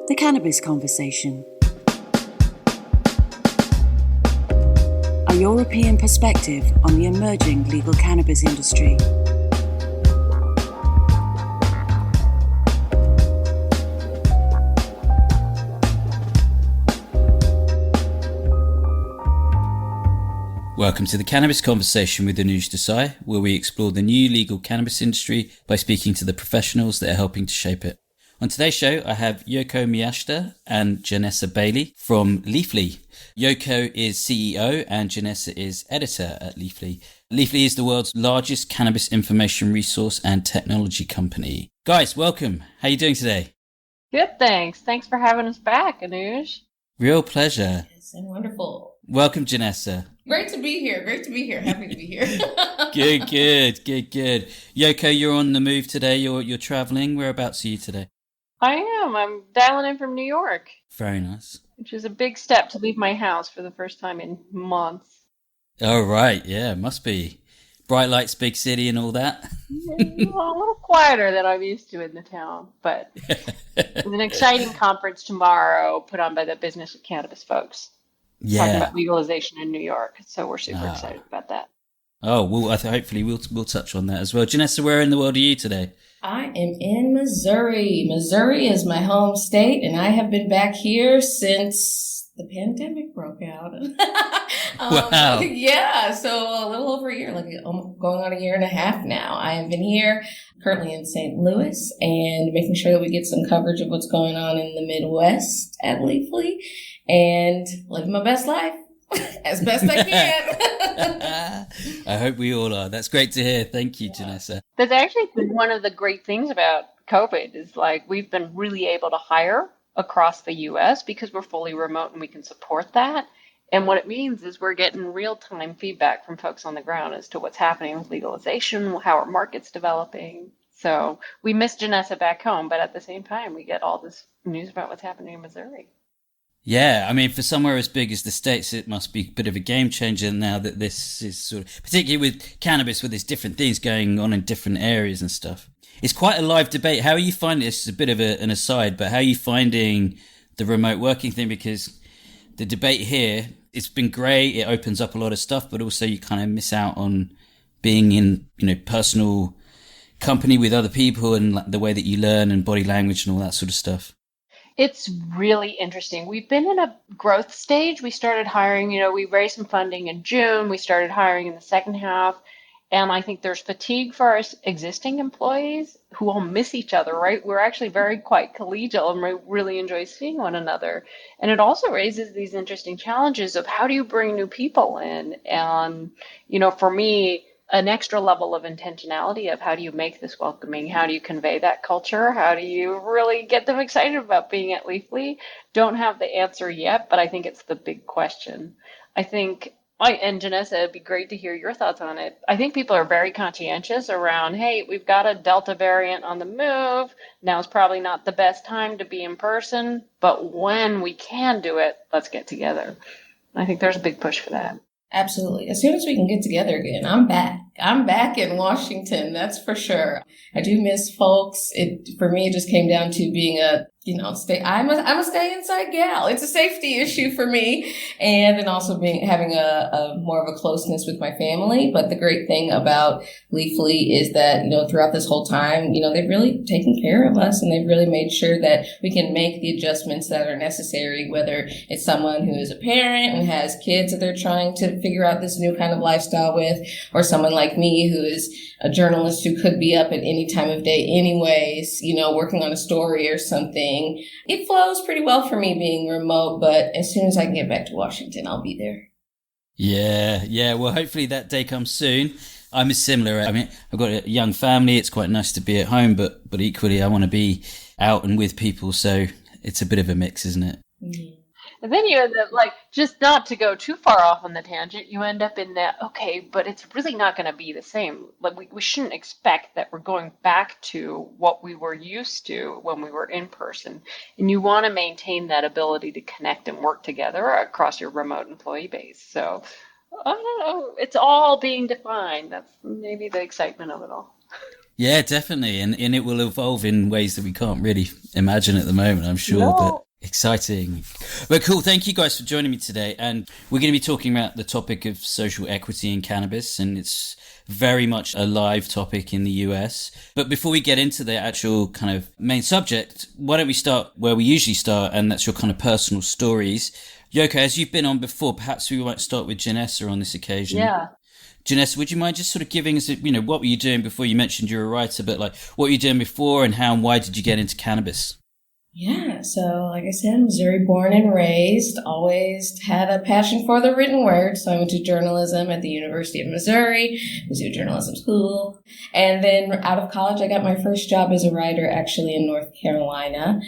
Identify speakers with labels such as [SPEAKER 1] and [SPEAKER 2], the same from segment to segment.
[SPEAKER 1] The Cannabis Conversation. A European perspective on the emerging legal cannabis industry.
[SPEAKER 2] Welcome to the Cannabis Conversation with Anuj, where we explore the new legal cannabis industry by speaking to the professionals that are helping to shape it. On today's show, I have Yoko Miyashita and Janessa Bailey from Leafly. Yoko is CEO and Janessa is editor at Leafly. Leafly is the world's largest cannabis information resource and technology company. Guys, welcome. How are you doing today?
[SPEAKER 3] Good, thanks. Thanks for having us back, Anuj.
[SPEAKER 2] Real pleasure.
[SPEAKER 4] Yes, and wonderful.
[SPEAKER 2] Welcome, Janessa.
[SPEAKER 4] Great to be here. Happy to be here.
[SPEAKER 2] Good. Yoko, you're on the move today. You're traveling. Whereabouts are you today?
[SPEAKER 3] I am. I'm dialing in from New York.
[SPEAKER 2] Very nice.
[SPEAKER 3] Which is a big step to leave my house for the first time in months.
[SPEAKER 2] Oh, right. Yeah, must be. Bright lights, big city and all that.
[SPEAKER 3] Yeah, a little quieter than I'm used to in the town. But there's an exciting conference tomorrow put on by the Business of Cannabis folks.
[SPEAKER 2] Yeah.
[SPEAKER 3] Talking about legalization in New York. So we're super excited about that.
[SPEAKER 2] Oh, well, hopefully we'll touch on that as well. Janessa, where in the world are you today?
[SPEAKER 4] I am in Missouri. Missouri is my home state, and I have been back here since the pandemic broke out.
[SPEAKER 2] Wow.
[SPEAKER 4] Yeah, so a little over a year, going on a year and a half now. I have been here currently in St. Louis and making sure that we get some coverage of what's going on in the Midwest at Leafly and living my best life as best I can.
[SPEAKER 2] I hope we all are. That's great to hear. Thank you, Janessa.
[SPEAKER 3] That's actually one of the great things about COVID is we've been really able to hire across the U.S. because we're fully remote and we can support that. And what it means is we're getting real-time feedback from folks on the ground as to what's happening with legalization, how our market's developing. So we miss Janessa back home, but at the same time, we get all this news about what's happening in Missouri.
[SPEAKER 2] Yeah, I mean, for somewhere as big as the States, it must be a bit of a game changer now that this is sort of, particularly with cannabis, with these different things going on in different areas and stuff. It's quite a live debate. How are you finding this? Is a bit of an aside, but how are you finding the remote working thing? Because the debate here, it's been great. It opens up a lot of stuff, but also you kind of miss out on being in, personal company with other people and the way that you learn and body language and all that sort of stuff.
[SPEAKER 3] It's really interesting. We've been in a growth stage. We started hiring, we raised some funding in June. We started hiring in the second half. And I think there's fatigue for our existing employees who all miss each other, right? We're actually quite collegial and we really enjoy seeing one another. And it also raises these interesting challenges of how do you bring new people in? And, for me, an extra level of intentionality of how do you make this welcoming? How do you convey that culture? How do you really get them excited about being at Leafly? Don't have the answer yet, but I think it's the big question. I think, and Janessa, it'd be great to hear your thoughts on it. I think people are very conscientious around, hey, we've got a Delta variant on the move. Now's probably not the best time to be in person, but when we can do it, let's get together. I think there's a big push for that.
[SPEAKER 4] Absolutely. As soon as we can get together again, I'm back. I'm back in Washington, that's for sure. I do miss folks. For me, it just came down to being I'm a stay inside gal. It's a safety issue for me. And then also having a more of a closeness with my family. But the great thing about Leafly is that, throughout this whole time, they've really taken care of us and they've really made sure that we can make the adjustments that are necessary, whether it's someone who is a parent and has kids that they're trying to figure out this new kind of lifestyle with, or someone like me who is a journalist who could be up at any time of day anyways, working on a story or something. It flows pretty well for me being remote, but as soon as I can get back to Washington, I'll be there.
[SPEAKER 2] Yeah. Well, hopefully that day comes soon. I'm similar. I mean, I've got a young family. It's quite nice to be at home, but equally I want to be out and with people. So it's a bit of a mix, isn't it?
[SPEAKER 4] Mm-hmm.
[SPEAKER 3] And then you end up just not to go too far off on the tangent, you end up in that, okay, but it's really not going to be the same. We shouldn't expect that we're going back to what we were used to when we were in person. And you want to maintain that ability to connect and work together across your remote employee base. So, I don't know, it's all being defined. That's maybe the excitement of it all.
[SPEAKER 2] Yeah, definitely. And it will evolve in ways that we can't really imagine at the moment, I'm sure.
[SPEAKER 3] No.
[SPEAKER 2] But exciting. But cool. Thank you guys for joining me today. And we're going to be talking about the topic of social equity in cannabis. And it's very much a live topic in the US. But before we get into the actual kind of main subject, why don't we start where we usually start? And that's your kind of personal stories. Yoko, as you've been on before, perhaps we might start with Janessa on this occasion.
[SPEAKER 3] Yeah.
[SPEAKER 2] Janessa, would you mind just sort of giving us, what were you doing before? You mentioned you're a writer, but like, what were you doing before and how and why did you get into cannabis?
[SPEAKER 4] Yeah, so like I said, Missouri born and raised, always had a passion for the written word. So I went to journalism at the University of Missouri, Mizzou Journalism School. And then out of college, I got my first job as a writer actually in North Carolina.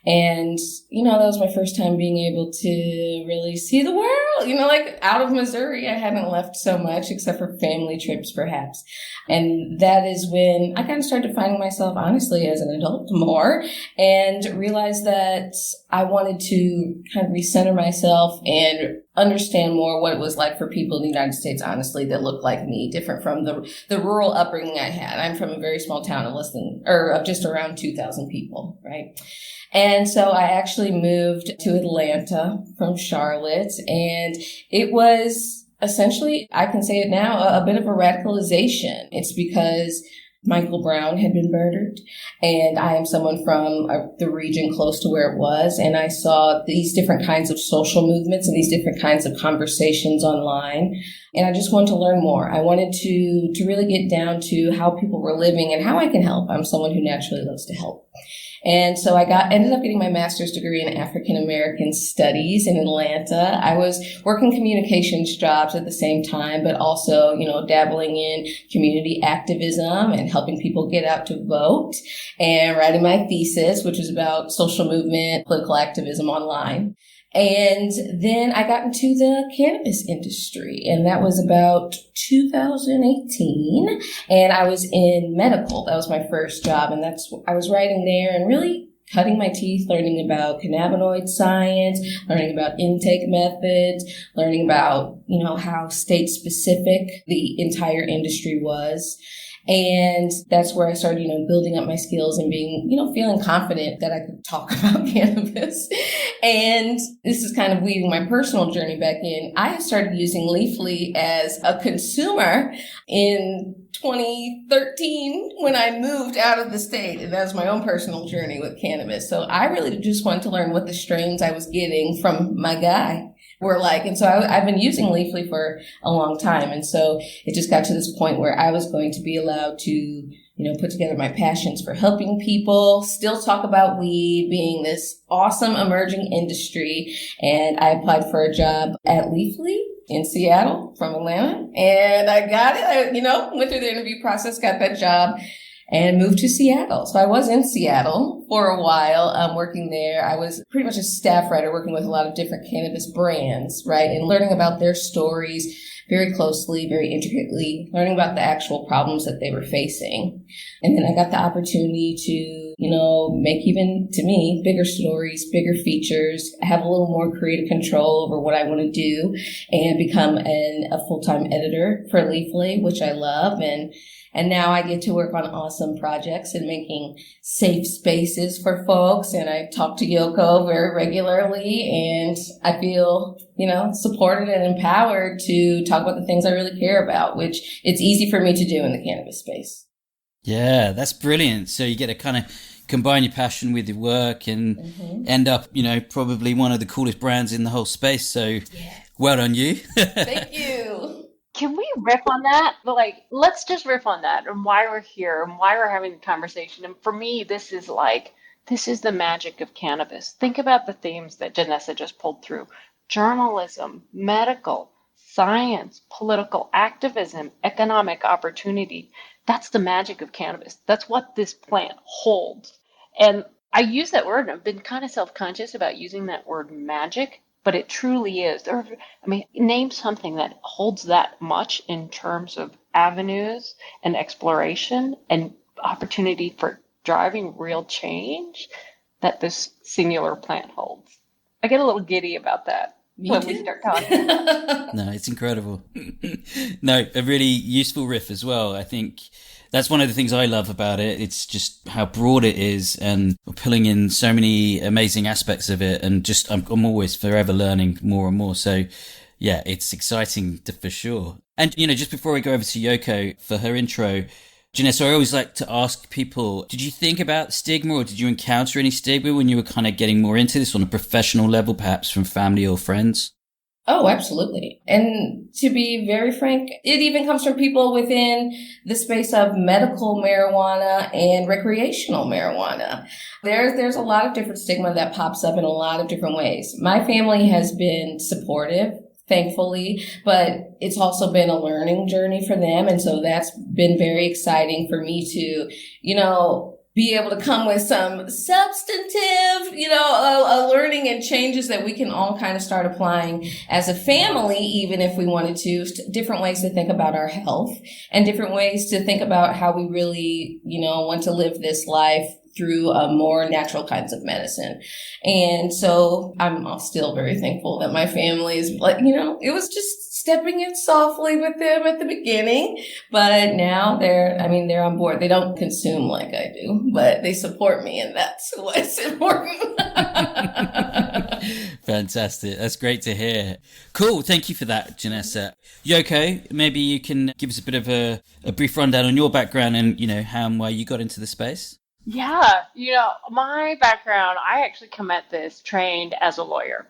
[SPEAKER 4] And, that was my first time being able to really see the world, like out of Missouri. I hadn't left so much except for family trips, perhaps. And that is when I kind of started finding myself, honestly, as an adult more and realized that I wanted to kind of recenter myself and understand more what it was like for people in the United States, honestly, that looked like me, different from the rural upbringing I had. I'm from a very small town of just around 2,000 people, right? And so I actually moved to Atlanta from Charlotte, and it was essentially, I can say it now, a bit of a radicalization. It's because Michael Brown had been murdered, and I am someone from the region close to where it was, and I saw these different kinds of social movements and these different kinds of conversations online, and I just wanted to learn more. I wanted to really get down to how people were living and how I can help. I'm someone who naturally loves to help. And so I ended up getting my master's degree in African American Studies in Atlanta. I was working communications jobs at the same time, but also, dabbling in community activism and helping people get out to vote and writing my thesis, which was about social movement, political activism online. And then I got into the cannabis industry, and that was about 2018. And I was in medical. That was my first job. And I was writing there and really cutting my teeth, learning about cannabinoid science, learning about intake methods, learning about, how state specific the entire industry was. And that's where I started, building up my skills and being, feeling confident that I could talk about cannabis. And this is kind of weaving my personal journey back in. I started using Leafly as a consumer in 2013 when I moved out of the state. And that was my own personal journey with cannabis. So I really just wanted to learn what the strains I was getting from my guy were like. And so I've been using Leafly for a long time. And so it just got to this point where I was going to be allowed to, put together my passions for helping people, still talk about weed being this awesome emerging industry. And I applied for a job at Leafly in Seattle from Atlanta, and I got it. I, went through the interview process, got that job, and moved to Seattle. So I was in Seattle for a while, working there. I was pretty much a staff writer working with a lot of different cannabis brands, right? And learning about their stories very closely, very intricately, learning about the actual problems that they were facing. And then I got the opportunity to, make even, to me, bigger stories, bigger features, have a little more creative control over what I want to do, and become a full-time editor for Leafly, which I love. And now I get to work on awesome projects and making safe spaces for folks. And I talk to Yoko very regularly, and I feel, supported and empowered to talk about the things I really care about, which it's easy for me to do in the cannabis space.
[SPEAKER 2] Yeah, that's brilliant. So you get to kind of combine your passion with your work and end up, probably one of the coolest brands in the whole space. So well done you.
[SPEAKER 4] Thank you.
[SPEAKER 3] Can we riff on that? But let's just riff on that and why we're here and why we're having the conversation. And for me, this is the magic of cannabis. Think about the themes that Janessa just pulled through. Journalism, medical, science, political activism, economic opportunity. That's the magic of cannabis. That's what this plant holds. And I use that word, and I've been kind of self-conscious about using that word magic, but it truly is. Name something that holds that much in terms of avenues and exploration and opportunity for driving real change that this singular plant holds. I get a little giddy about that when we start talking.
[SPEAKER 2] No, it's incredible. No, a really useful riff as well. I think That's one of the things I love about it. It's just how broad it is and pulling in so many amazing aspects of it. And just, I'm always forever learning more and more. So yeah, it's exciting for sure. And, just before we go over to Yoko for her intro, Janessa, I always like to ask people, did you think about stigma or did you encounter any stigma when you were kind of getting more into this on a professional level, perhaps from family or friends?
[SPEAKER 4] Oh, absolutely. And to be very frank, it even comes from people within the space of medical marijuana and recreational marijuana. There's a lot of different stigma that pops up in a lot of different ways. My family has been supportive, thankfully, but it's also been a learning journey for them. And so that's been very exciting for me to, be able to come with some substantive, a learning and changes that we can all kind of start applying as a family, even if we wanted to, different ways to think about our health and different ways to think about how we really, want to live this life through more natural kinds of medicine. And so I'm still very thankful that my family is it was just stepping in softly with them at the beginning, but now they're on board. They don't consume like I do, but they support me, and that's what's important.
[SPEAKER 2] Fantastic. That's great to hear. Cool. Thank you for that, Janessa. Yoko, maybe you can give us a bit of a brief rundown on your background and, how and why you got into the space.
[SPEAKER 3] Yeah, my background, I actually come at this trained as a lawyer,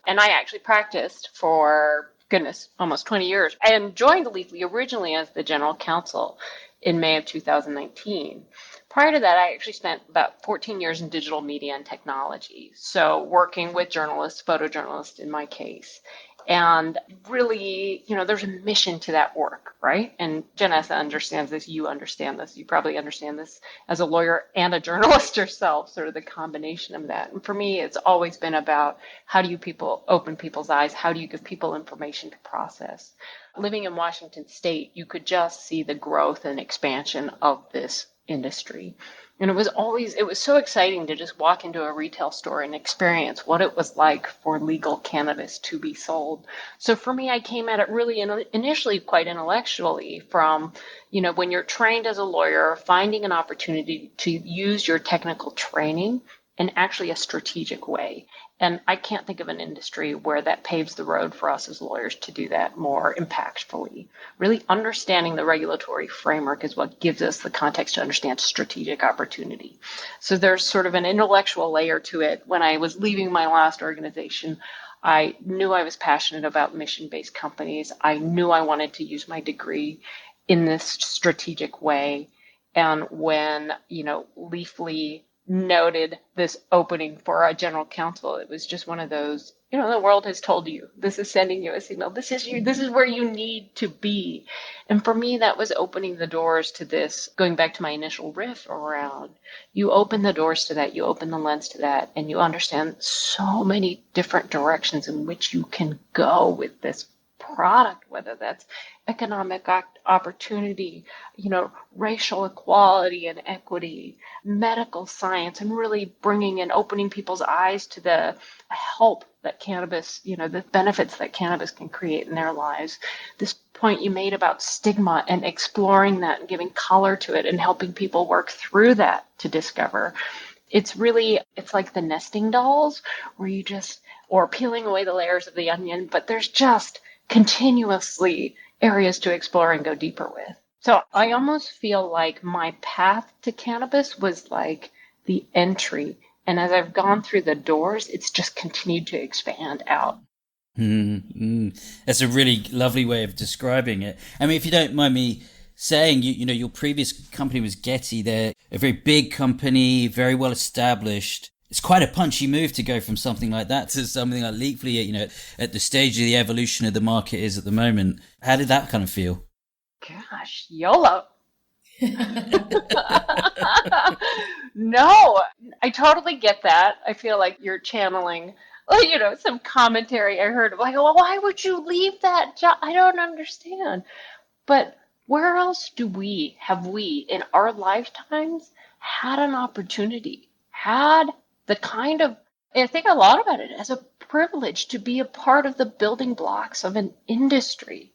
[SPEAKER 3] and I actually practiced for, goodness, almost 20 years, and joined Leafly originally as the General Counsel in May of 2019. Prior to that, I actually spent about 14 years in digital media and technology, so working with journalists, photojournalists in my case. And really, there's a mission to that work, right? And Janessa understands this, you understand this, you probably understand this as a lawyer and a journalist yourself, sort of the combination of that. And for me, it's always been about how do you open people's eyes? How do you give people information to process? Living in Washington State, you could just see the growth and expansion of this industry. And it was so exciting to just walk into a retail store and experience what it was like for legal cannabis to be sold. So for me, I came at it really initially quite intellectually from, when you're trained as a lawyer, finding an opportunity to use your technical training in actually a strategic way. And I can't think of an industry where that paves the road for us as lawyers to do that more impactfully. Really understanding the regulatory framework is what gives us the context to understand strategic opportunity. So there's sort of an intellectual layer to it. When I was leaving my last organization, I knew I was passionate about mission-based companies. I knew I wanted to use my degree in this strategic way. And when, Leafly noted this opening for our general counsel, it was just one of those, the world has told you, this is sending you a signal, this is where you need to be. And for me, that was opening the doors to this, going back to my initial riff around, you open the doors to that, you open the lens to that, and you understand so many different directions in which you can go with this product, whether that's economic opportunity, racial equality and equity, medical science, and really bringing and opening people's eyes to the help that cannabis, the benefits that cannabis can create in their lives. This point you made about stigma and exploring that and giving color to it and helping people work through that to discover. It's like the nesting dolls where or peeling away the layers of the onion, but there's just continuously areas to explore and go deeper with. So I almost feel like my path to cannabis was like the entry. And as I've gone through the doors, it's just continued to expand out.
[SPEAKER 2] That's a really lovely way of describing it. I mean, if you don't mind me saying, your previous company was Getty. They're a very big company, very well established. It's quite a punchy move to go from something like that to something like Leafly, at the stage of the evolution of the market is at the moment. How did that kind of feel?
[SPEAKER 3] Gosh, YOLO. No, I totally get that. I feel like you're channeling, some commentary I heard of like, well, why would you leave that job? I don't understand. But where else have we in our lifetimes had an opportunity, had the kind of, I think a lot about it as a privilege to be a part of the building blocks of an industry,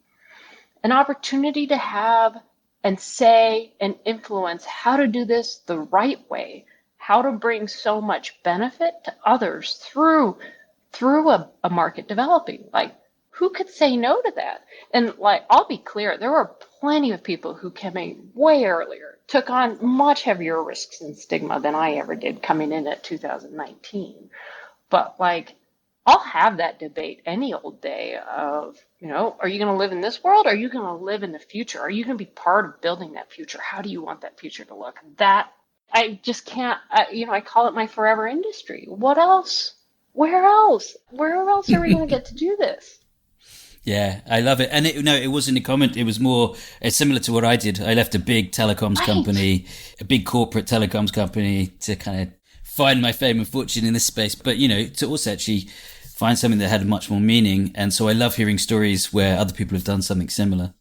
[SPEAKER 3] an opportunity to have and say and influence how to do this the right way, how to bring so much benefit to others through a market developing. Like, who could say no to that? And like, I'll be clear, there were plenty of people who came in way earlier, took on much heavier risks and stigma than I ever did coming in at 2019. But like, I'll have that debate any old day of, are you going to live in this world? Or are you going to live in the future? Are you going to be part of building that future? How do you want that future to look? That I just can't, I call it my forever industry. What else? Where else? Where else are we going to get to do this?
[SPEAKER 2] Yeah, I love it. And it wasn't a comment. It was more similar to what I did. I left a big telecoms company, a big corporate telecoms company to kind of find my fame and fortune in this space. But, to also actually find something that had much more meaning. And so I love hearing stories where other people have done something similar.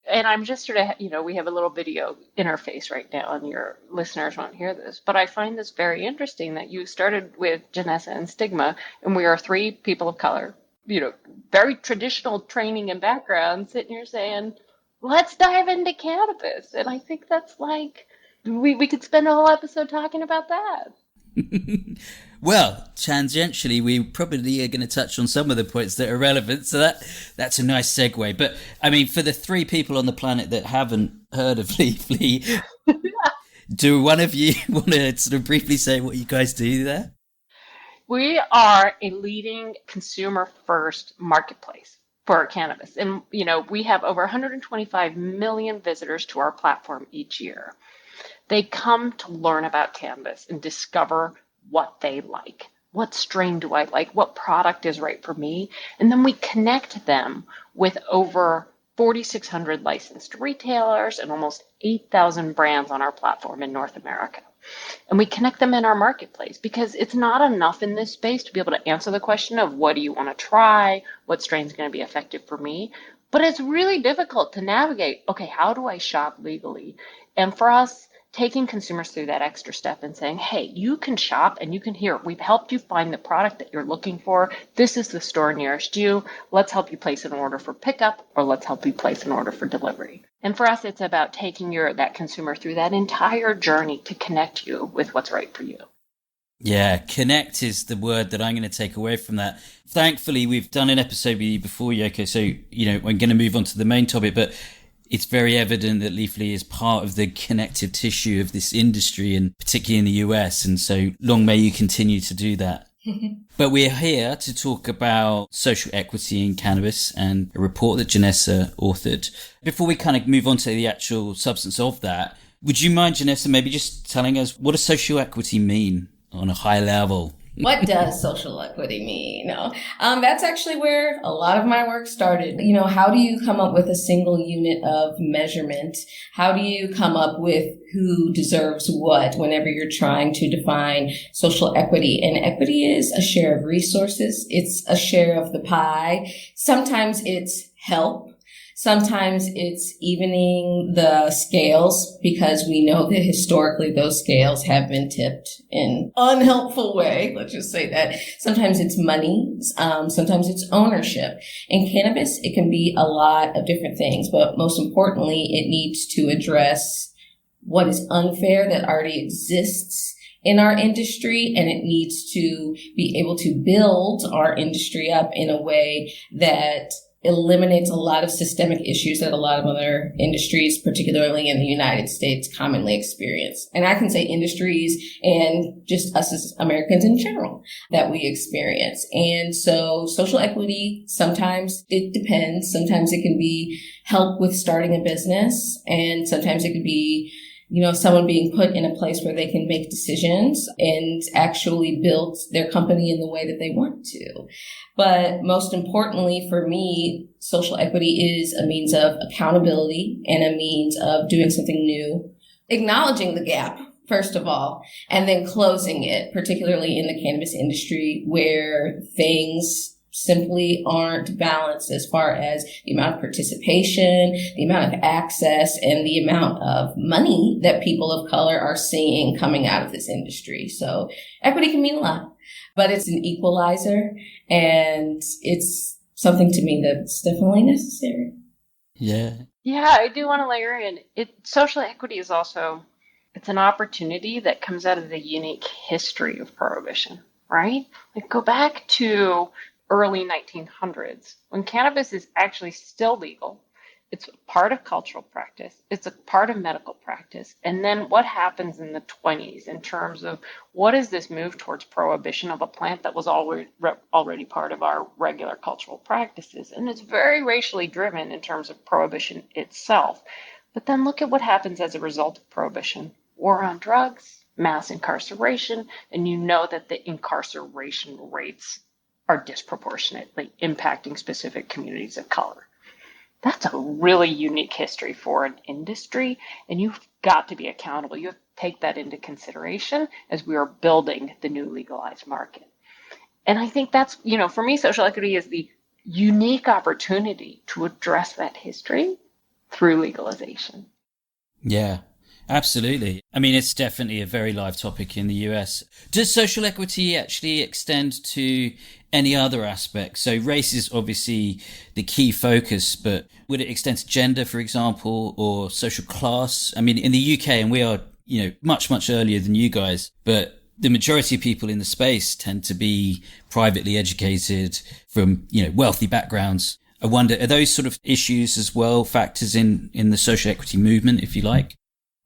[SPEAKER 3] And I'm just sort of, we have a little video interface right now, and your listeners won't hear this, but I find this very interesting that you started with Janessa and stigma, and we are 3 people of color, very traditional training and background, sitting here saying, let's dive into cannabis. And I think that's like, we could spend a whole episode talking about that.
[SPEAKER 2] Well, tangentially, we probably are going to touch on some of the points that are relevant. So that's a nice segue. But I mean, for the 3 people on the planet that haven't heard of Leafly, do one of you want to sort of briefly say what you guys do there?
[SPEAKER 3] We are a leading consumer-first marketplace for cannabis. And, we have over 125 million visitors to our platform each year. They come to learn about cannabis and discover what they like. What strain do I like? What product is right for me? And then we connect them with over 4,600 licensed retailers and almost 8,000 brands on our platform in North America. And we connect them in our marketplace because it's not enough in this space to be able to answer the question of what do you want to try? What strain is going to be effective for me? But it's really difficult to navigate, okay, how do I shop legally? And for us, taking consumers through that extra step and saying, hey, you can shop and you can hear, we've helped you find the product that you're looking for. This is the store nearest you. Let's help you place an order for pickup, or let's help you place an order for delivery. And for us, it's about taking that consumer through that entire journey to connect you with what's right for you.
[SPEAKER 2] Yeah, connect is the word that I'm going to take away from that. Thankfully, we've done an episode with you before, Yoko, so, I'm going to move on to the main topic, but it's very evident that Leafly is part of the connective tissue of this industry, and particularly in the US. And so long may you continue to do that. But we're here to talk about social equity in cannabis and a report that Janessa authored. Before we kind of move on to the actual substance of that, would you mind, Janessa, maybe just telling us, what does social equity mean on a high level?
[SPEAKER 4] What does social equity mean? That's actually where a lot of my work started. How do you come up with a single unit of measurement? How do you come up with who deserves what whenever you're trying to define social equity? And equity is a share of resources. It's a share of the pie. Sometimes it's help. Sometimes it's evening the scales, because we know that historically those scales have been tipped in an unhelpful way. Let's just say that. Sometimes it's money. Sometimes it's ownership. In cannabis, it can be a lot of different things, but most importantly, it needs to address what is unfair that already exists in our industry, and it needs to be able to build our industry up in a way that eliminates a lot of systemic issues that a lot of other industries, particularly in the United States, commonly experience. And I can say industries and just us as Americans in general that we experience. And so social equity, sometimes it depends. Sometimes it can be help with starting a business, and sometimes it could be someone being put in a place where they can make decisions and actually build their company in the way that they want to. But most importantly for me, social equity is a means of accountability and a means of doing something new, acknowledging the gap, first of all, and then closing it, particularly in the cannabis industry where things simply aren't balanced as far as the amount of participation, the amount of access, and the amount of money that people of color are seeing coming out of this industry. So equity can mean a lot, but it's an equalizer, and it's something to me that's definitely necessary.
[SPEAKER 2] Yeah.
[SPEAKER 3] Yeah, I do want to layer in. Social equity is also, it's an opportunity that comes out of the unique history of prohibition, right? Like go back to early 1900s when cannabis is actually still legal. It's part of cultural practice. It's a part of medical practice. And then what happens in the 20s in terms of what is this move towards prohibition of a plant that was already part of our regular cultural practices? And it's very racially driven in terms of prohibition itself. But then look at what happens as a result of prohibition. War on drugs, mass incarceration, and you know that the incarceration rates are disproportionately impacting specific communities of color. That's a really unique history for an industry, and you've got to be accountable. You have to take that into consideration as we are building the new legalized market. And I think that's, for me, social equity is the unique opportunity to address that history through legalization.
[SPEAKER 2] Yeah, absolutely. I mean, it's definitely a very live topic in the US. Does social equity actually extend to any other aspects? So race is obviously the key focus, but would it extend to gender, for example, or social class? I mean, in the UK, and we are, much, much earlier than you guys, but the majority of people in the space tend to be privately educated from, wealthy backgrounds. I wonder, are those sort of issues as well factors in the social equity movement, if you like?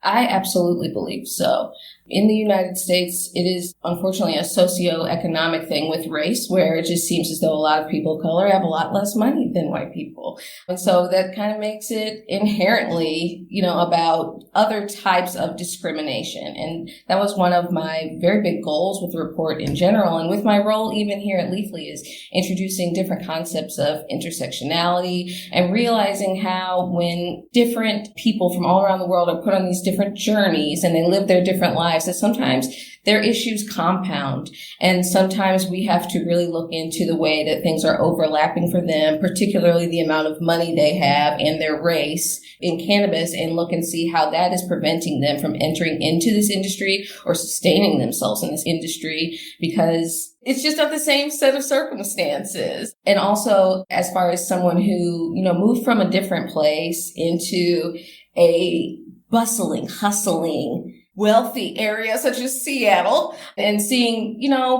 [SPEAKER 4] I absolutely believe so. In the United States, it is unfortunately a socioeconomic thing with race where it just seems as though a lot of people of color have a lot less money than white people. And so that kind of makes it inherently, about other types of discrimination. And that was one of my very big goals with the report in general. And with my role even here at Leafly is introducing different concepts of intersectionality and realizing how when different people from all around the world are put on these different journeys and they live their different lives, that sometimes their issues compound. And sometimes we have to really look into the way that things are overlapping for them, particularly the amount of money they have and their race in cannabis, and look and see how that is preventing them from entering into this industry or sustaining themselves in this industry, because it's just not the same set of circumstances. And also, as far as someone who, moved from a different place into a bustling, hustling, wealthy area such as Seattle, and seeing,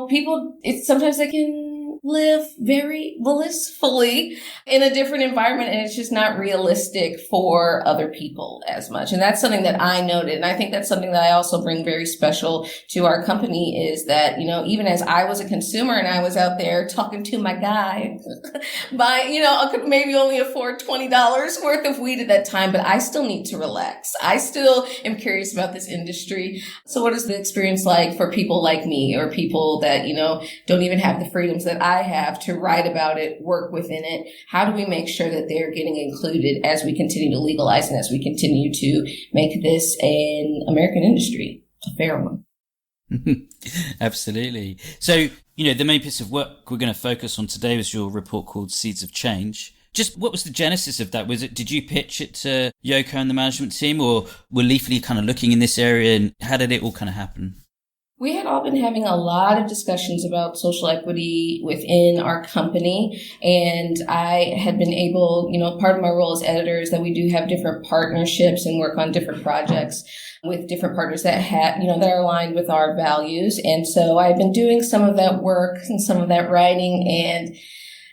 [SPEAKER 4] people, sometimes they can live very blissfully in a different environment, and it's just not realistic for other people as much. And that's something that I noted. And I think that's something that I also bring very special to our company is that, even as I was a consumer and I was out there talking to my guy, I could maybe only afford $20 worth of weed at that time, but I still need to relax. I still am curious about this industry. So what is the experience like for people like me or people that, don't even have the freedoms that I have to write about it, work within it? How do we make sure that they're getting included as we continue to legalize and as we continue to make this an American industry, a fair one?
[SPEAKER 2] Absolutely. So, the main piece of work we're going to focus on today was your report called Seeds of Change. Just what was the genesis of that? Did you pitch it to Yoko and the management team, or were Leafly kind of looking in this area, and how did it all kind of happen?
[SPEAKER 4] We had all been having a lot of discussions about social equity within our company, and I had been able, part of my role as editor is that we do have different partnerships and work on different projects with different partners that that are aligned with our values. And so I've been doing some of that work and some of that writing, and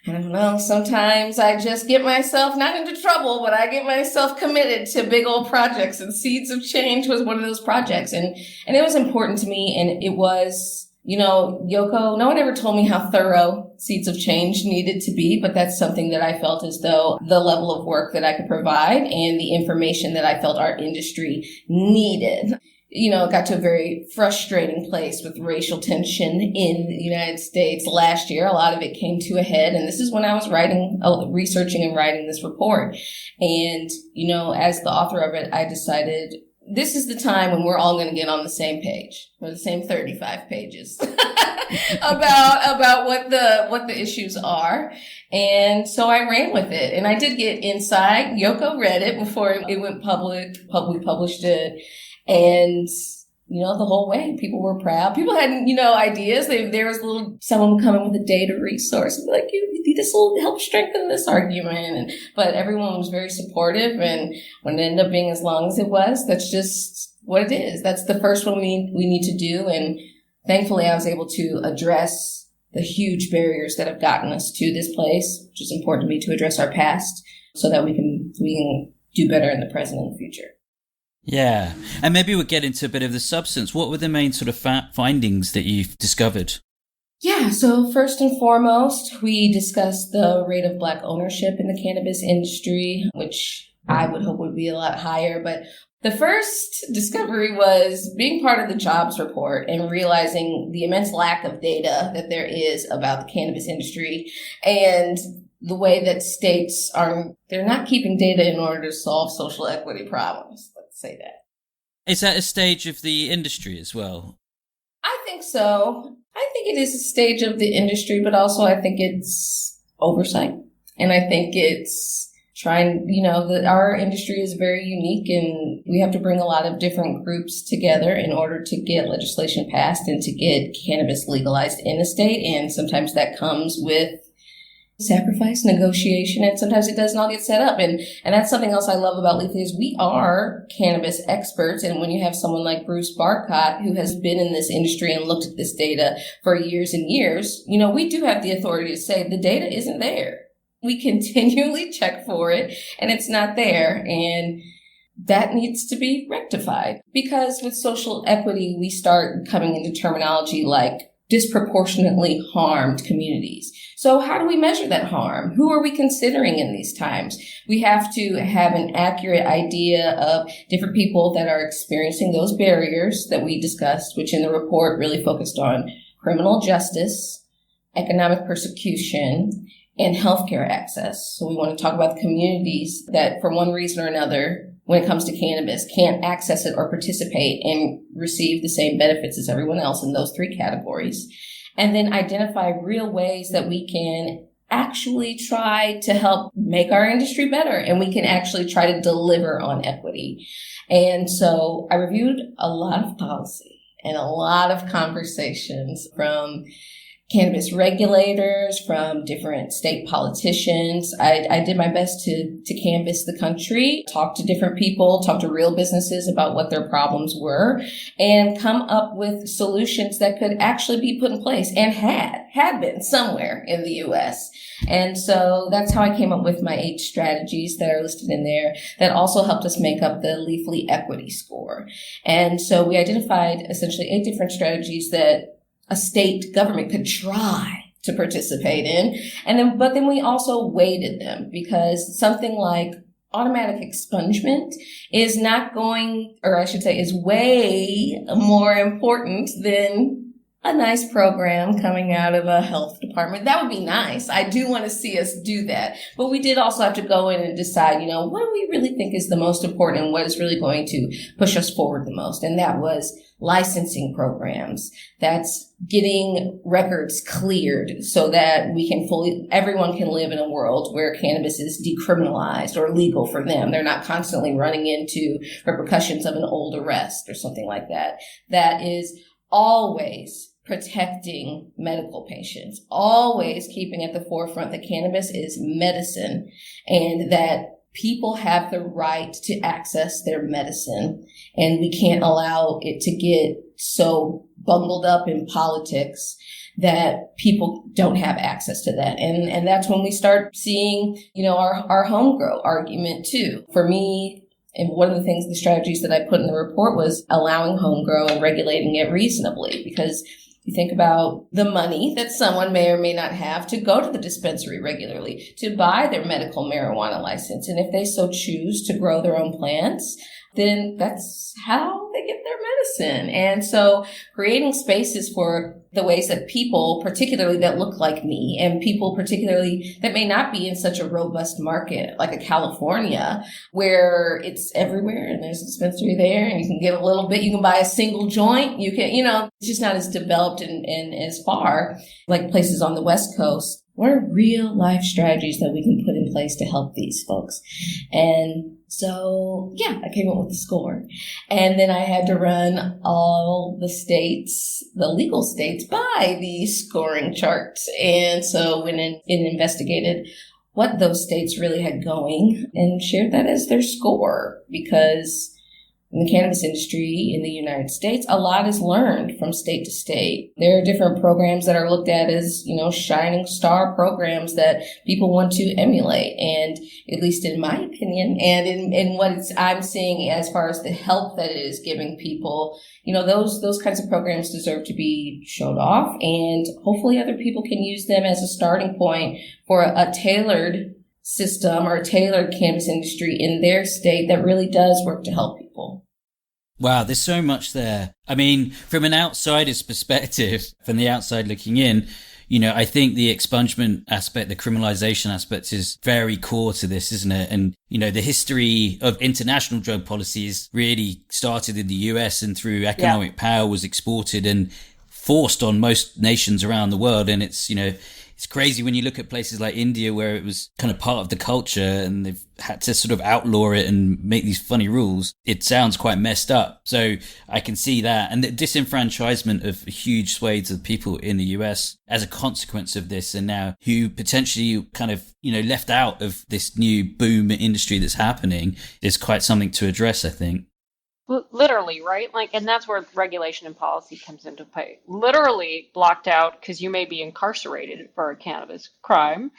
[SPEAKER 4] I don't know, sometimes I just get myself not into trouble, but I get myself committed to big old projects, and Seeds of Change was one of those projects. And it was important to me. And it was, Yoko, no one ever told me how thorough Seeds of Change needed to be, but that's something that I felt as though the level of work that I could provide and the information that I felt our industry needed. It got to a very frustrating place with racial tension in the United States last year. A lot of it came to a head. And this is when I was researching and writing this report. And, as the author of it, I decided this is the time when we're all going to get on the same page, or the same 35 pages about what the issues are. And so I ran with it, and I did get inside. Yoko read it before it went public. We published it. And the whole way. People were proud. People had, ideas. There was someone would come in with a data resource and be like, this will help strengthen this argument. But everyone was very supportive. And when it ended up being as long as it was, that's just what it is. That's the first one we need to do. And thankfully, I was able to address the huge barriers that have gotten us to this place, which is important to me to address our past so that we can do better in the present and the future.
[SPEAKER 2] Yeah. And maybe we'll get into a bit of the substance. What were the main sort of findings that you've discovered?
[SPEAKER 4] Yeah, so first and foremost, we discussed the rate of Black ownership in the cannabis industry, which I would hope would be a lot higher. But the first discovery was being part of the jobs report and realizing the immense lack of data that there is about the cannabis industry and the way that states they're not keeping data in order to solve social equity problems. Let's say that.
[SPEAKER 2] Is that a stage of the industry as well? I
[SPEAKER 4] think so. I think it is a stage of the industry, but also I think it's oversight. And I think it's trying, that our industry is very unique and we have to bring a lot of different groups together in order to get legislation passed and to get cannabis legalized in the state. And sometimes that comes with sacrifice, negotiation, and sometimes it doesn't all get set up. And that's something else I love about Leafly is we are cannabis experts. And when you have someone like Bruce Barcott, who has been in this industry and looked at this data for years and years, we do have the authority to say the data isn't there. We continually check for it and it's not there. And that needs to be rectified because with social equity, we start coming into terminology like disproportionately harmed communities. So how do we measure that harm? Who are we considering in these times? We have to have an accurate idea of different people that are experiencing those barriers that we discussed, which in the report really focused on criminal justice, economic persecution, and healthcare access. So we want to talk about the communities that for one reason or another, when it comes to cannabis, can't access it or participate and receive the same benefits as everyone else in those three categories. And then identify real ways that we can actually try to help make our industry better and we can actually try to deliver on equity. And so I reviewed a lot of policy and a lot of conversations from cannabis regulators, from different state politicians. I did my best to canvass the country, talk to different people, talk to real businesses about what their problems were, and come up with solutions that could actually be put in place and had been somewhere in the U.S. And so that's how I came up with my 8 strategies that are listed in there that also helped us make up the Leafly Equity Score. And so we identified essentially 8 different strategies that a state government could try to participate in. But then we also weighted them because something like automatic expungement is is way more important than a nice program coming out of a health department. That would be nice. I do want to see us do that. But we did also have to go in and decide, what do we really think is the most important and what is really going to push us forward the most? And that was licensing programs. That's getting records cleared so that everyone can live in a world where cannabis is decriminalized or legal for them. They're not constantly running into repercussions of an old arrest or something like that. That is always protecting medical patients, always keeping at the forefront that cannabis is medicine and that people have the right to access their medicine. And we can't allow it to get so bungled up in politics that people don't have access to that. And that's when we start seeing, our home grow argument too. For me, and one of the strategies that I put in the report was allowing home grow and regulating it reasonably, because you think about the money that someone may or may not have to go to the dispensary regularly, to buy their medical marijuana license. And if they so choose to grow their own plants, then that's how they get their medicine. And so creating spaces for the ways that people, particularly that look like me, and people particularly that may not be in such a robust market like a California, where it's everywhere and there's a dispensary there and you can get a little bit, you can buy a single joint, you can, it's just not as developed and as far like places on the West Coast. What are real life strategies that we can put in place to help these folks. And so, yeah, I came up with the score. And then I had to run all the states, the legal states, by the scoring charts. And so went in and investigated what those states really had going and shared that as their score, because in the cannabis industry in the United States, a lot is learned from state to state. There are different programs that are looked at as, shining star programs that people want to emulate. And at least in my opinion, and in what I'm seeing as far as the help that it is giving people, those kinds of programs deserve to be showed off. And hopefully other people can use them as a starting point for a tailored system or a tailored cannabis industry in their state that really does work to help people.
[SPEAKER 2] Wow, there's so much there. I mean, from an outsider's perspective, from the outside looking in, I think the expungement aspect, the criminalization aspect is very core to this, isn't it? And, the history of international drug policies really started in the US and through economic power was exported and forced on most nations around the world. And it's, it's crazy when you look at places like India where it was kind of part of the culture and they've had to sort of outlaw it and make these funny rules. It sounds quite messed up. So I can see that. And the disenfranchisement of huge swathes of people in the US as a consequence of this, and now who potentially kind of, left out of this new boom industry that's happening, is quite something to address, I think.
[SPEAKER 3] Literally, right? And that's where regulation and policy comes into play. Literally blocked out because you may be incarcerated for a cannabis crime,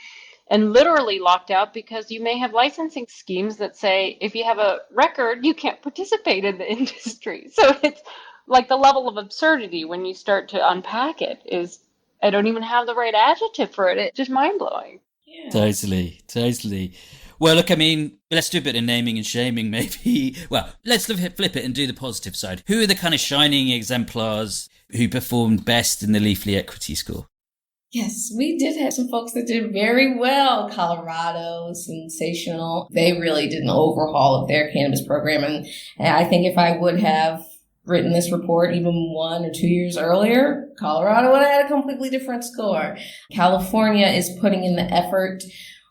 [SPEAKER 3] and literally locked out because you may have licensing schemes that say if you have a record, you can't participate in the industry. So it's like the level of absurdity when you start to unpack it is, I don't even have the right adjective for it. It's just mind-blowing.
[SPEAKER 2] Yeah. Totally. Well, look, I mean, let's do a bit of naming and shaming, maybe. Well, let's flip it and do the positive side. Who are the kind of shining exemplars who performed best in the Leafly Equity Score?
[SPEAKER 4] Yes, we did have some folks that did very well. Colorado, sensational. They really did an overhaul of their cannabis program. And I think if I would have written this report even 1 or 2 years earlier, Colorado would have had a completely different score. California is putting in the effort.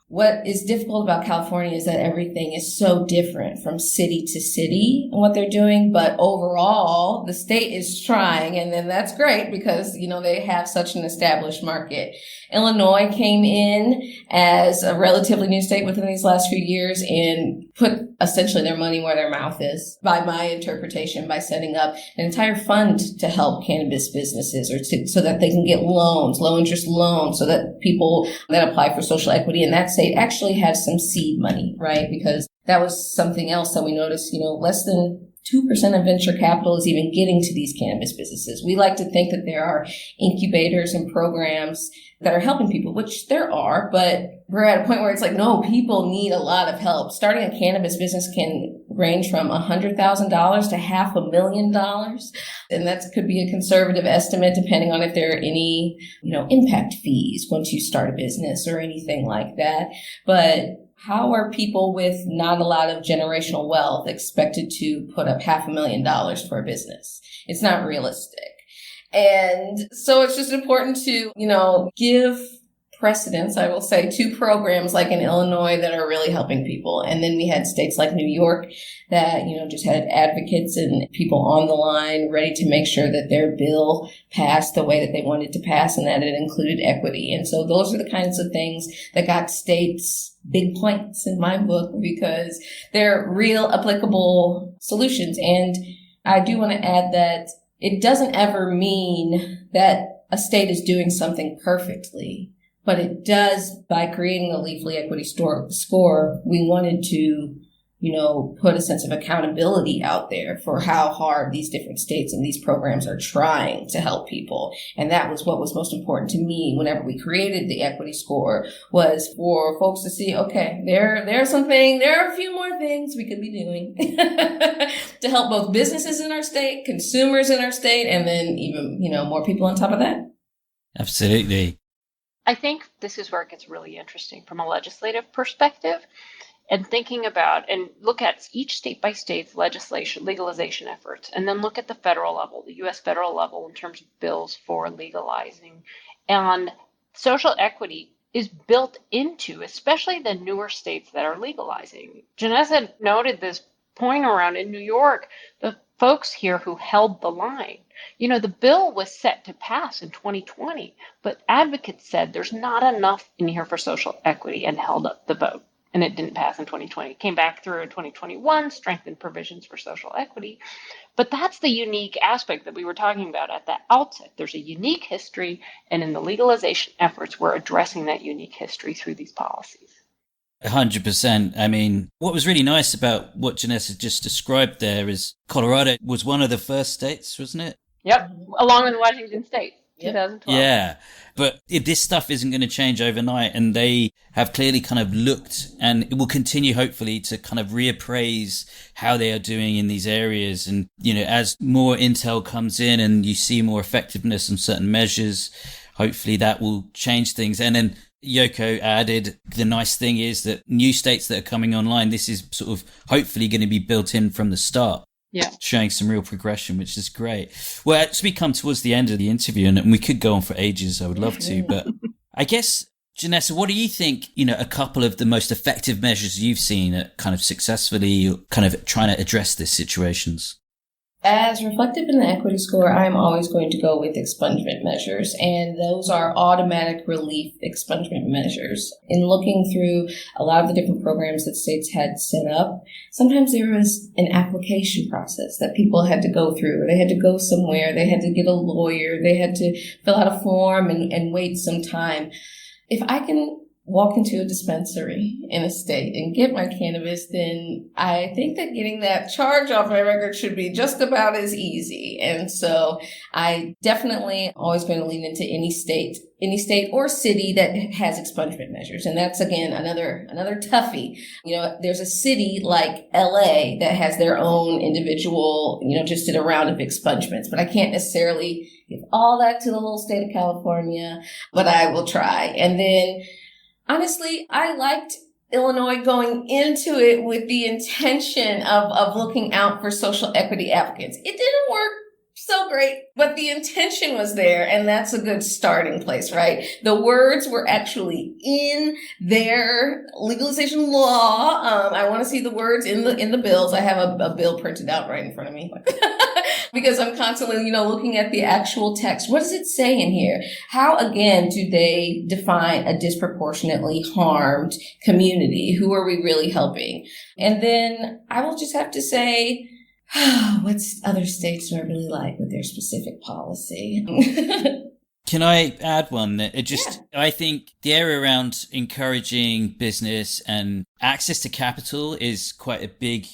[SPEAKER 4] What is difficult about California is that everything is so different from city to city and what they're doing. But overall, the state is trying. And then that's great because, they have such an established market. Illinois came in as a relatively new state within these last few years and put essentially their money where their mouth is, by my interpretation, by setting up an entire fund to help cannabis businesses so that they can get loans, low interest loans, so that people that apply for social equity in that state actually have some seed money, right? Because that was something else that we noticed, less than 2% of venture capital is even getting to these cannabis businesses. We like to think that there are incubators and programs that are helping people, which there are, but we're at a point where it's like, no, people need a lot of help. Starting a cannabis business can range from $100,000 to $500,000. And that could be a conservative estimate depending on if there are any, impact fees once you start a business or anything like that. But how are people with not a lot of generational wealth expected to put up $500,000 for a business? It's not realistic. And so it's just important to, give precedence, I will say, to programs like in Illinois that are really helping people. And then we had states like New York that, just had advocates and people on the line ready to make sure that their bill passed the way that they wanted to pass and that it included equity. And so those are the kinds of things that got states big points in my book because they're real applicable solutions. And I do want to add that it doesn't ever mean that a state is doing something perfectly, but it does, by creating a Leafly Equity score, we wanted to, put a sense of accountability out there for how hard these different states and these programs are trying to help people. And that was what was most important to me whenever we created the equity score, was for folks to see, okay, there are a few more things we could be doing to help both businesses in our state, consumers in our state, and then even, more people on top of that.
[SPEAKER 2] Absolutely.
[SPEAKER 3] I think this is where it gets really interesting from a legislative perspective. And thinking about and look at each state by state's legislation, legalization efforts, and then look at the federal level, the U.S. federal level in terms of bills for legalizing. And social equity is built into, especially the newer states that are legalizing. Janessa noted this point around in New York, the folks here who held the line. You know, the bill was set to pass in 2020, but advocates said there's not enough in here for social equity and held up the vote. And it didn't pass in 2020. It came back through in 2021, strengthened provisions for social equity. But that's the unique aspect that we were talking about at the outset. There's a unique history, and in the legalization efforts, we're addressing that unique history through these policies.
[SPEAKER 2] 100%. I mean, what was really nice about what Janessa just described there is Colorado was one of the first states, wasn't it?
[SPEAKER 3] Yep, along with Washington State. 2012.
[SPEAKER 2] Yeah, but this stuff isn't going to change overnight, and they have clearly kind of looked, and it will continue hopefully to kind of reappraise how they are doing in these areas. And, you know, as more intel comes in and you see more effectiveness in certain measures, hopefully that will change things. And then Yoko added, the nice thing is that new states that are coming online, this is sort of hopefully going to be built in from the start.
[SPEAKER 3] Yeah.
[SPEAKER 2] Showing some real progression, which is great. Well, as we come towards the end of the interview, and we could go on for ages, I would love to, but I guess, Janessa, what do you think, you know, a couple of the most effective measures you've seen at kind of successfully kind of trying to address these situations?
[SPEAKER 4] As reflected in the equity score, I'm always going to go with expungement measures, and those are automatic relief expungement measures. In looking through a lot of the different programs that states had set up, sometimes there was an application process that people had to go through. They had to go somewhere, they had to get a lawyer, they had to fill out a form and wait some time. If I can walk into a dispensary in a state and get my cannabis, then I think that getting that charge off my record should be just about as easy. And so I definitely always going to lean into any state or city that has expungement measures. And that's, again, another toughie. You know, there's a city like LA that has their own individual, you know, just did a round of expungements, but I can't necessarily give all that to the whole state of California, but I will try. And then honestly, I liked Illinois going into it with the intention of looking out for social equity advocates. It didn't work so great, but the intention was there, and that's a good starting place, right? The words were actually in their legalization law. I want to see the words in the bills. I have a bill printed out right in front of me because I'm constantly, you know, looking at the actual text. What does it say in here? How, again, do they define a disproportionately harmed community? Who are we really helping? And then I will just have to say, what's other states do I really like with their specific policy?
[SPEAKER 2] Can I add one? I think the area around encouraging business and access to capital is quite a big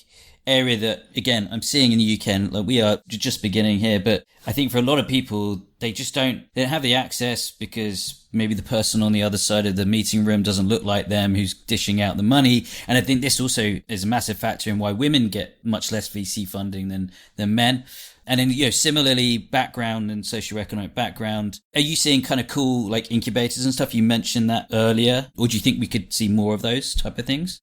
[SPEAKER 2] area that, again, I'm seeing in the UK, and like we are just beginning here, but I think for a lot of people, they don't have the access because maybe the person on the other side of the meeting room doesn't look like them who's dishing out the money. And I think this also is a massive factor in why women get much less VC funding than men. And then, you know, similarly, background and socioeconomic background. Are you seeing kind of cool like incubators and stuff? You mentioned that earlier. Or do you think we could see more of those type of things?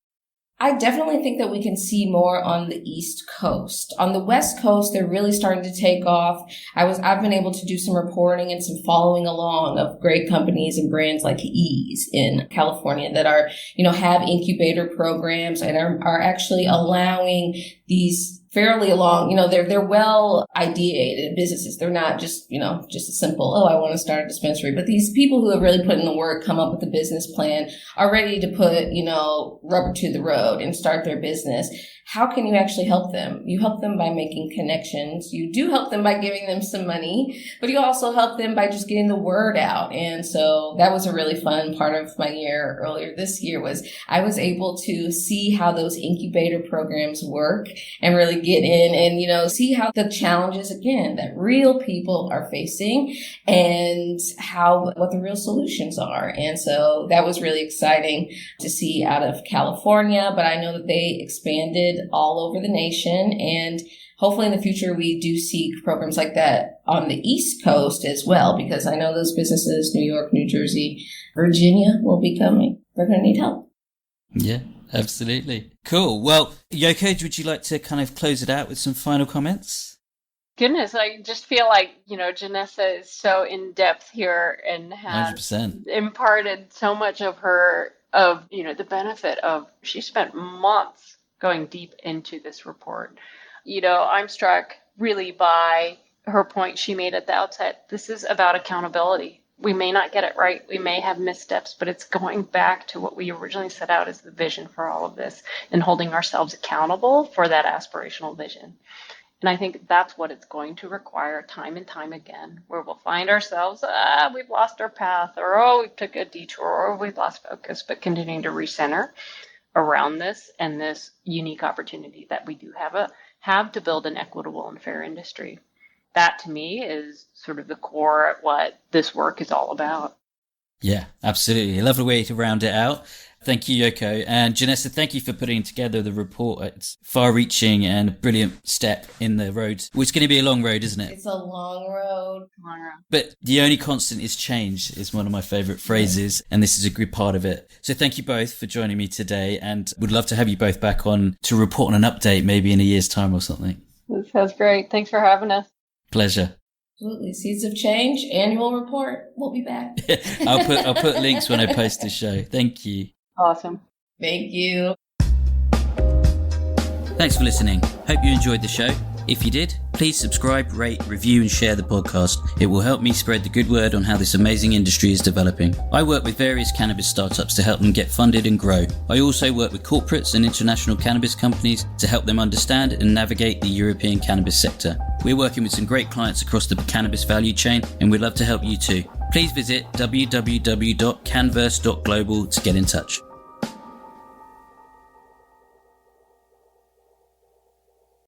[SPEAKER 4] I definitely think that we can see more on the East Coast. On the West Coast, they're really starting to take off. I've been able to do some reporting and some following along of great companies and brands like Ease in California that are, you know, have incubator programs and are actually allowing these fairly along, you know, they're well ideated businesses. They're not just, you know, just a simple, oh, I want to start a dispensary. But these people who have really put in the work, come up with a business plan, are ready to put, you know, rubber to the road and start their business. How can you actually help them? You help them by making connections. You do help them by giving them some money, but you also help them by just getting the word out. And so that was a really fun part of my year earlier this year was I was able to see how those incubator programs work and really get in and, you know, see how the challenges, again, that real people are facing and what the real solutions are. And so that was really exciting to see out of California, but I know that they expanded all over the nation. And hopefully in the future, we do see programs like that on the East Coast as well, because I know those businesses, New York, New Jersey, Virginia will be coming. They're going to need help.
[SPEAKER 2] Yeah, absolutely. Cool. Well, Yoko, would you like to kind of close it out with some final comments?
[SPEAKER 3] Goodness, I just feel like, Janessa is so in depth here and has
[SPEAKER 2] 100%.
[SPEAKER 3] imparted so much of the benefit of, she spent months going deep into this report. I'm struck really by her point she made at the outset. This is about accountability. We may not get it right. We may have missteps, but it's going back to what we originally set out as the vision for all of this and holding ourselves accountable for that aspirational vision. And I think that's what it's going to require time and time again, where we'll find ourselves, we've lost our path, or we took a detour, or we've lost focus, but continuing to recenter around this and this unique opportunity that we do have to build an equitable and fair industry. That to me is sort of the core of what this work is all about.
[SPEAKER 2] Yeah, absolutely. A lovely way to round it out. Thank you, Yoko. And Janessa, thank you for putting together the report. It's far-reaching and a brilliant step in the road. Well, it's going to be a long road, isn't it?
[SPEAKER 4] It's a long road.
[SPEAKER 2] But the only constant is change is one of my favourite phrases, and this is a good part of it. So thank you both for joining me today, and would love to have you both back on to report on an update maybe in a year's time or something.
[SPEAKER 3] That sounds great. Thanks for having us.
[SPEAKER 2] Pleasure.
[SPEAKER 4] Absolutely. Seeds of Change, annual report. We'll be back.
[SPEAKER 2] I'll put links when I post the show. Thank you.
[SPEAKER 3] Awesome.
[SPEAKER 4] Thank you.
[SPEAKER 2] Thanks for listening. Hope you enjoyed the show. If you did, please subscribe, rate, review and share the podcast. It will help me spread the good word on how this amazing industry is developing. I work with various cannabis startups to help them get funded and grow. I also work with corporates and international cannabis companies to help them understand and navigate the European cannabis sector. We're working with some great clients across the cannabis value chain, and we'd love to help you too. Please visit www.canverse.global to get in touch.